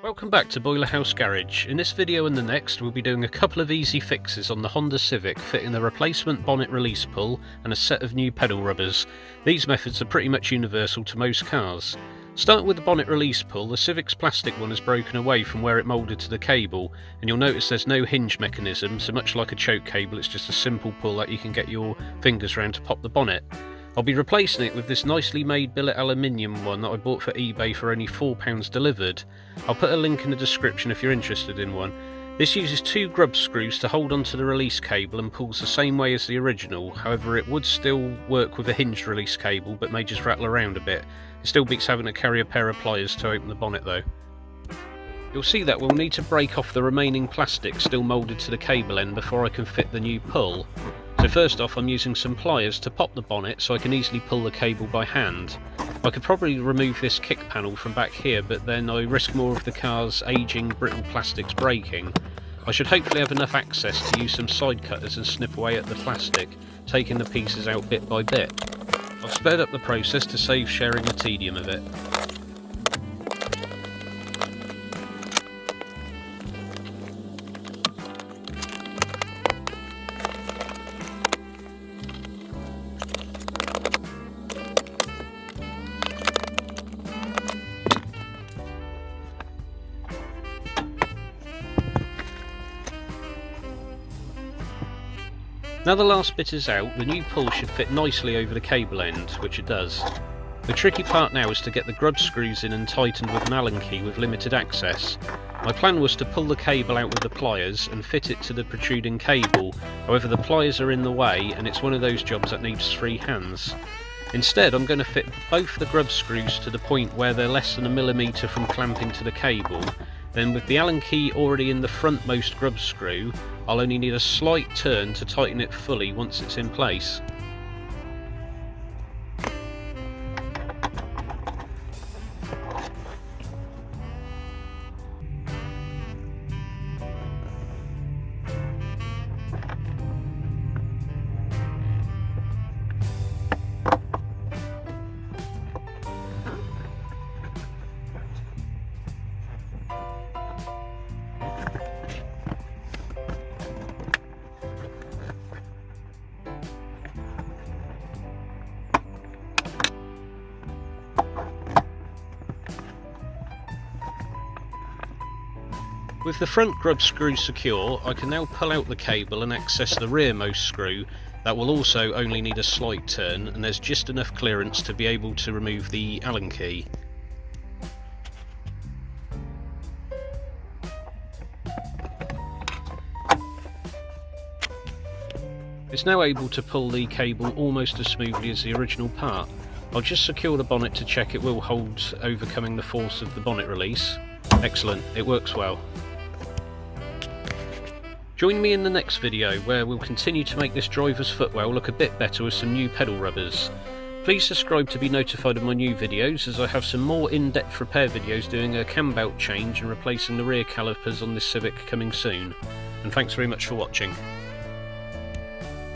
Welcome back to Boiler House Garage. In this video and the next we'll be doing a couple of easy fixes on the Honda Civic, fitting the replacement bonnet release pull and a set of new pedal rubbers. These methods are pretty much universal to most cars. Starting with the bonnet release pull, the Civic's plastic one has broken away from where it moulded to the cable, and you'll notice there's no hinge mechanism, so much like a choke cable it's just a simple pull that you can get your fingers around to pop the bonnet. I'll be replacing it with this nicely made billet aluminium one that I bought for eBay for only £4 delivered. I'll put a link in the description if you're interested in one. This uses two grub screws to hold onto the release cable and pulls the same way as the original, however it would still work with a hinged release cable but may just rattle around a bit. It still beats having to carry a pair of pliers to open the bonnet though. You'll see that we'll need to break off the remaining plastic still moulded to the cable end before I can fit the new pull. So first off, I'm using some pliers to pop the bonnet so I can easily pull the cable by hand. I could probably remove this kick panel from back here, but then I risk more of the car's aging brittle plastics breaking. I should hopefully have enough access to use some side cutters and snip away at the plastic, taking the pieces out bit by bit. I've sped up the process to save sharing the tedium of it. Now the last bit is out, the new pull should fit nicely over the cable end, which it does. The tricky part now is to get the grub screws in and tightened with an Allen key with limited access. My plan was to pull the cable out with the pliers and fit it to the protruding cable, however the pliers are in the way and it's one of those jobs that needs free hands. Instead I'm going to fit both the grub screws to the point where they're less than a millimetre from clamping to the cable. Then with the Allen key already in the frontmost grub screw, I'll only need a slight turn to tighten it fully once it's in place. With the front grub screw secure, I can now pull out the cable and access the rearmost screw. That will also only need a slight turn, and there's just enough clearance to be able to remove the Allen key. It's now able to pull the cable almost as smoothly as the original part. I'll just secure the bonnet to check it will hold, overcoming the force of the bonnet release. Excellent, it works well. Join me in the next video where we'll continue to make this driver's footwell look a bit better with some new pedal rubbers. Please subscribe to be notified of my new videos, as I have some more in-depth repair videos doing a cam belt change and replacing the rear calipers on this Civic coming soon. And thanks very much for watching.